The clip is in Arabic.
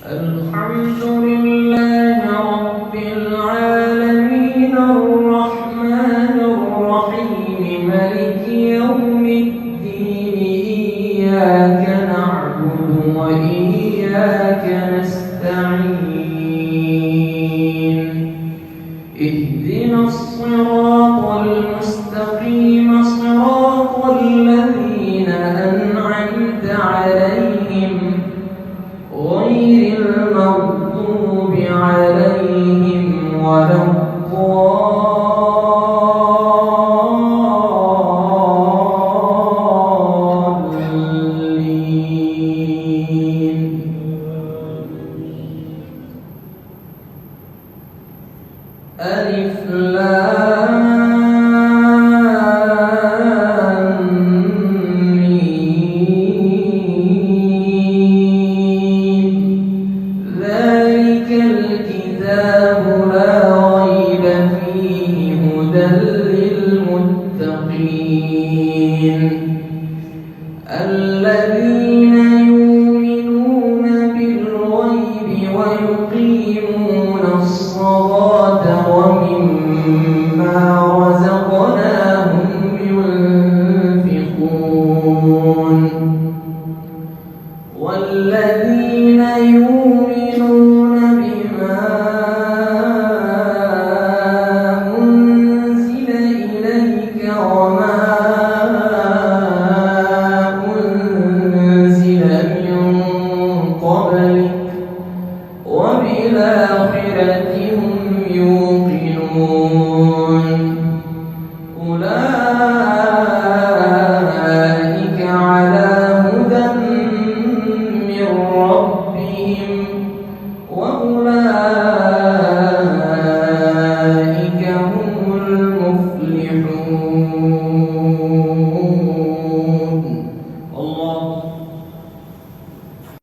الحمد لله رب العالمين الرحمن الرحيم مالك يوم الدين إياك نعبد وإياك نستعين اهدنا الصراط المستقيم صراط الذين أنعمت عليهم غير المغضوب عليهم ولا الضالين. ألف لام ميم ذلك الكتاب لا ريب فيه هدى للمتقين الذين يؤمنون بالغيب ويقيمون الصلاة ومما رزقناهم ينفقون والذين يؤمنون بما أنزل إليك وما أنزل من قبلك وبالآخرة هم يوقنون أولئك على هدى من ربهم وأولئك